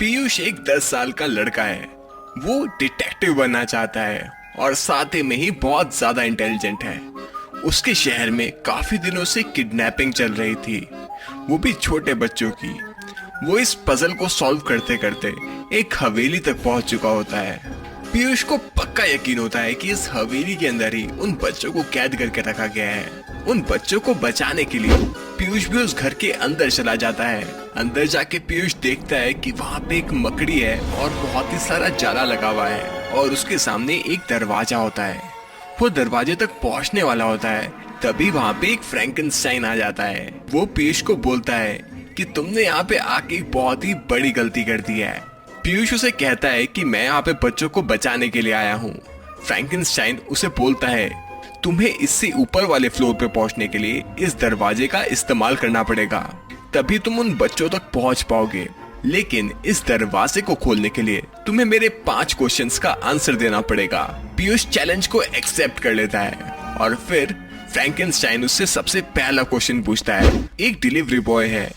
पीयूष एक 10 साल का लड़का है। वो डिटेक्टिव बनना चाहता है और साथ ही में ही बहुत ज्यादा इंटेलिजेंट है। उसके शहर में काफी दिनों से किडनैपिंग चल रही थी, वो भी छोटे बच्चों की। वो इस पजल को सॉल्व करते करते एक हवेली तक पहुंच चुका होता है। पीयूष को पक्का यकीन होता है कि इस हवेली के अंदर ही उन बच्चों को कैद करके रखा गया है। उन बच्चों को बचाने के लिए पीयूष भी उस घर के अंदर चला जाता है। अंदर जाके पीयूष देखता है कि वहाँ पे एक मकड़ी है और बहुत ही सारा जाला लगा हुआ है और उसके सामने एक दरवाजा होता है। वो दरवाजे तक पहुँचने वाला होता है, तभी वहाँ पे एक फ्रैंकेनस्टाइन आ जाता है। वो पीयूष को बोलता है कि तुमने यहाँ पे आके बहुत ही बड़ी गलती कर दी है। पीयूष उसे कहता है कि मैं यहाँ पे बच्चों को बचाने के लिए आया हूँ। फ्रैंकेनस्टाइन उसे बोलता है तुम्हें इससे ऊपर वाले फ्लोर पे पहुंचने के लिए इस दरवाजे का इस्तेमाल करना पड़ेगा, तभी तुम उन बच्चों तक पहुंच पाओगे। लेकिन इस दरवाजे को खोलने के लिए तुम्हें मेरे 5 क्वेश्चंस का आंसर देना पड़ेगा। पीयूष चैलेंज को एक्सेप्ट कर लेता है और फिर फ्रैंकेनस्टाइन उससे सबसे पहला क्वेश्चन पूछता है। एक डिलीवरी बॉय है,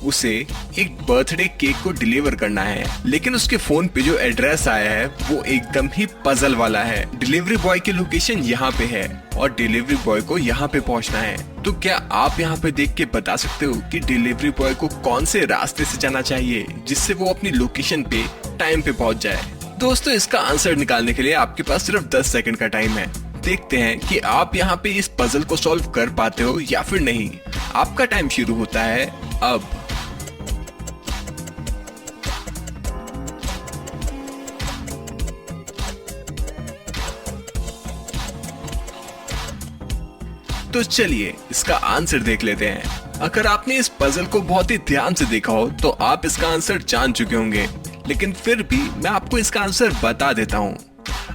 उसे एक बर्थडे केक को डिलीवर करना है, लेकिन उसके फोन पे जो एड्रेस आया है वो एकदम ही पजल वाला है। डिलीवरी बॉय की लोकेशन यहाँ पे है और डिलीवरी बॉय को यहाँ पे पहुँचना है। तो क्या आप यहाँ पे देख के बता सकते हो कि डिलीवरी बॉय को कौन से रास्ते से जाना चाहिए जिससे वो अपनी लोकेशन पे टाइम पे पहुँच जाए? दोस्तों, इसका आंसर निकालने के लिए आपके पास सिर्फ 10 सेकंड का टाइम है। देखते हैं कि आप यहाँ पे इस पजल को सॉल्व कर पाते हो या फिर नहीं। आपका टाइम शुरू होता है अब। तो चलिए इसका आंसर देख लेते हैं। अगर आपने इस पजल को बहुत ही ध्यान से देखा हो तो आप इसका आंसर जान चुके होंगे, लेकिन फिर भी मैं आपको इसका आंसर बता देता हूँ।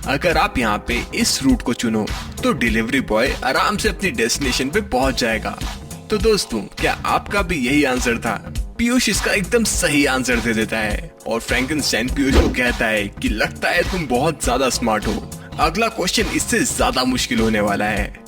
अगर आप यहाँ पे इस रूट को चुनो तो डिलीवरी बॉय आराम से अपनी डेस्टिनेशन पे पहुंच जाएगा। तो दोस्तों, क्या आपका भी यही आंसर था? पीयूष इसका एकदम सही आंसर दे देता है और फ्रैंकेनस्टाइन पीयूष को कहता है कि लगता है तुम बहुत ज्यादा स्मार्ट हो, अगला क्वेश्चन इससे ज्यादा मुश्किल होने वाला है।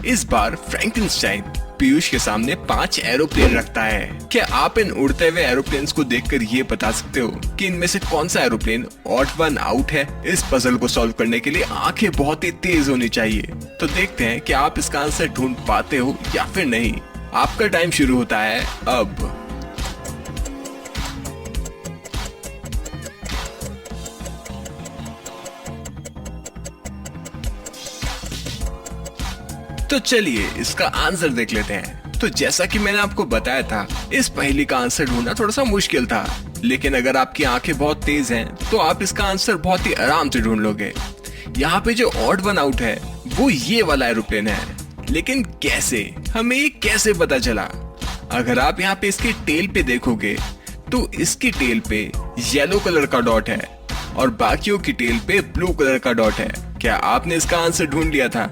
इस बार फ्रैंकेनस्टाइन पीयूष के सामने 5 एरोप्लेन रखता है। क्या आप इन उड़ते हुए एरोप्लेन्स को देखकर ये बता सकते हो कि इनमें से कौन सा एरोप्लेन ऑड वन आउट है? इस पजल को सॉल्व करने के लिए आंखें बहुत ही तेज होनी चाहिए। तो देखते हैं कि आप इसका आंसर ढूंढ पाते हो या फिर नहीं। आपका टाइम शुरू होता है अब। तो चलिए इसका आंसर देख लेते हैं। तो जैसा कि मैंने आपको बताया था, इस पहेली का आंसर ढूंढना थोड़ा सा मुश्किल था, लेकिन अगर आपकी आंखें बहुत तेज हैं तो आप इसका आंसर बहुत ही आराम से ढूंढ लोगे। यहाँ पे जो ऑड वन आउट है वो ये वाला एरोप्लेन है, लेकिन कैसे? हमें ये कैसे पता चला? अगर आप यहाँ पे इसके टेल पे देखोगे तो इसकी टेल पे येलो कलर का डॉट है और बाकियों की टेल पे ब्लू कलर का डॉट है। क्या आपने इसका आंसर ढूंढ लिया था?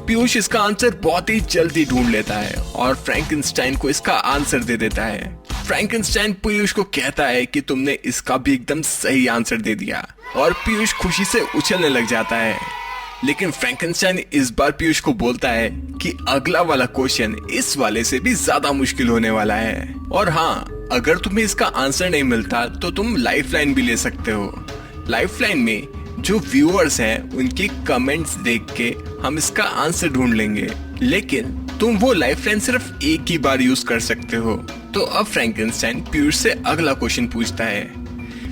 पीयूष इसका आंसर बहुत ही जल्दी ढूंढ लेता है और फ्रैंकेनस्टाइन को इसका आंसर दे देता है। फ्रैंकेनस्टाइन पीयूष को कहता है कि तुमने इसका भी एकदम सही आंसर दे दिया और पीयूष खुशी से उछलने लग जाता है। लेकिन फ्रैंकेनस्टाइन इस बार पीयूष को बोलता है कि अगला वाला क्वेश्चन इस वाले से भी ज्यादा मुश्किल होने वाला है। और हाँ, अगर तुम्हें इसका आंसर नहीं मिलता तो तुम लाइफलाइन भी ले सकते हो। लाइफलाइन में जो व्यूअर्स हैं उनके कमेंट्स देख के हम इसका आंसर ढूंढ लेंगे, लेकिन तुम वो लाइफलाइन सिर्फ एक ही बार यूज कर सकते हो। तो अब फ्रैंकेनस्टाइन पीयूष से अगला क्वेश्चन पूछता है।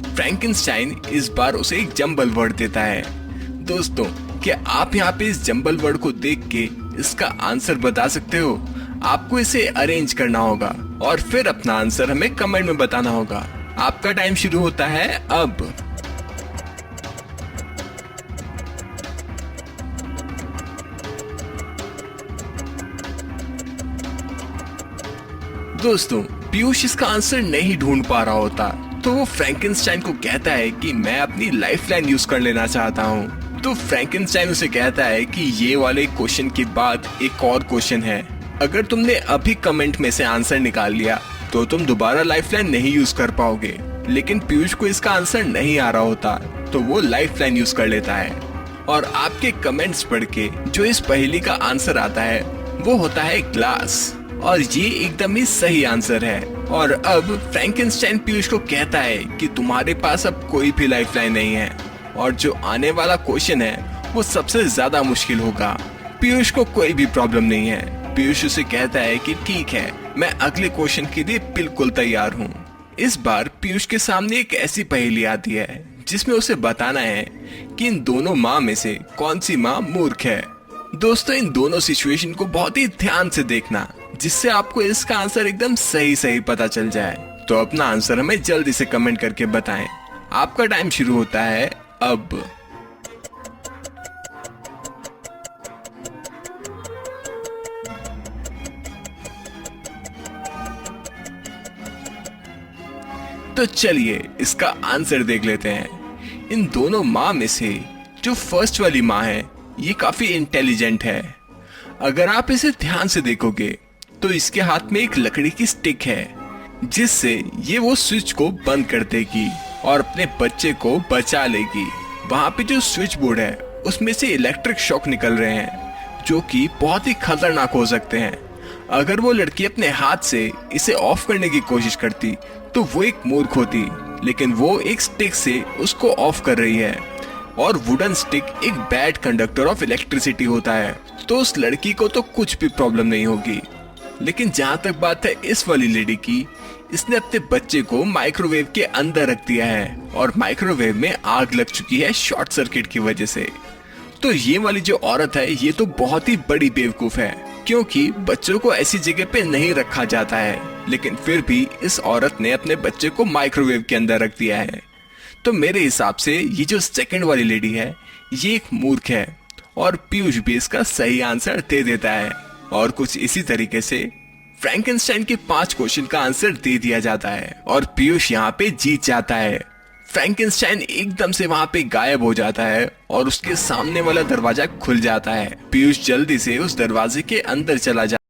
फ्रैंकेनस्टाइन इस बार उसे एक जंबल वर्ड देता है। दोस्तों, क्या आप यहाँ पे इस जंबल वर्ड को देख के इसका आंसर बता सकते हो? आपको इसे अरेंज करना होगा और फिर अपना आंसर हमें कमेंट में बताना होगा। आपका टाइम शुरू होता है अब। दोस्तों, पीयूष इसका आंसर नहीं ढूंढ पा रहा होता तो वो फ्रैंकेनस्टाइन को कहता है कि मैं अपनी लाइफलाइन यूज कर लेना चाहता हूँ। तो फ्रैंकेनस्टाइन उसे कहता है कि ये वाले क्वेश्चन के बाद एक और क्वेश्चन है। अगर तुमने अभी कमेंट में से आंसर निकाल लिया तो तुम दोबारा लाइफलाइन नहीं यूज कर पाओगे। लेकिन पीयूष को इसका आंसर नहीं आ रहा होता तो वो लाइफलाइन यूज कर लेता है और आपके कमेंट्स पढ़ के जो इस पहेली का आंसर आता है वो होता है ग्लास। और ये एकदम ही सही आंसर है। और अब फ्रैंकेनस्टाइन पीयूष को कहता है कि तुम्हारे पास अब कोई भी लाइफलाइन नहीं है और जो आने वाला क्वेश्चन है वो सबसे ज्यादा मुश्किल होगा। पीयूष को कोई भी प्रॉब्लम नहीं है। पीयूष उसे कहता है कि ठीक है, मैं अगले क्वेश्चन के लिए बिल्कुल तैयार हूँ। इस बार पीयूष के सामने एक ऐसी पहेली आती है जिसमें उसे बताना है कि इन दोनों माँ में से कौन सी माँ मूर्ख है। दोस्तों, इन दोनों सिचुएशन को बहुत ही ध्यान से देखना जिससे आपको इसका आंसर एकदम सही पता चल जाए। तो अपना आंसर हमें जल्दी से कमेंट करके बताएं। आपका टाइम शुरू होता है अब। तो चलिए इसका आंसर देख लेते हैं। इन दोनों माँ में से जो फर्स्ट वाली माँ है ये काफी इंटेलिजेंट है। अगर आप इसे ध्यान से देखोगे तो इसके हाथ में एक लकड़ी की स्टिक है जिससे ये वो स्विच को बंद कर देगी और अपने बच्चे को बचा लेगी। वहाँ पे जो स्विच बोर्ड है उसमें से इलेक्ट्रिक शॉक निकल रहे हैं जो कि बहुत ही खतरनाक हो सकते हैं। अगर वो लड़की अपने हाथ से इसे ऑफ करने की कोशिश करती तो वो एक मूर्ख होती, लेकिन वो एक स्टिक से उसको ऑफ कर रही है और वुडन स्टिक एक बैड कंडक्टर ऑफ इलेक्ट्रिसिटी होता है, तो उस लड़की को तो कुछ भी प्रॉब्लम नहीं होगी। लेकिन जहाँ तक बात है इस वाली लेडी की, इसने अपने बच्चे को माइक्रोवेव के अंदर रख दिया है और माइक्रोवेव में आग लग चुकी है शॉर्ट सर्किट की वजह से। तो ये वाली जो औरत है ये तो बहुत ही बड़ी बेवकूफ है, क्योंकि बच्चों को ऐसी जगह पे नहीं रखा जाता है, लेकिन फिर भी इस औरत ने अपने बच्चे को माइक्रोवेव के अंदर रख दिया है। तो मेरे हिसाब से ये जो सेकंड वाली लेडी है ये एक मूर्ख है और पीयूष भी इसका सही आंसर दे देता है। और कुछ इसी तरीके से फ्रैंकेनस्टाइन के 5 क्वेश्चन का आंसर दे दिया जाता है और पीयूष यहाँ पे जीत जाता है। फ्रैंकेनस्टाइन एकदम से वहाँ पे गायब हो जाता है और उसके सामने वाला दरवाजा खुल जाता है। पीयूष जल्दी से उस दरवाजे के अंदर चला जाता है।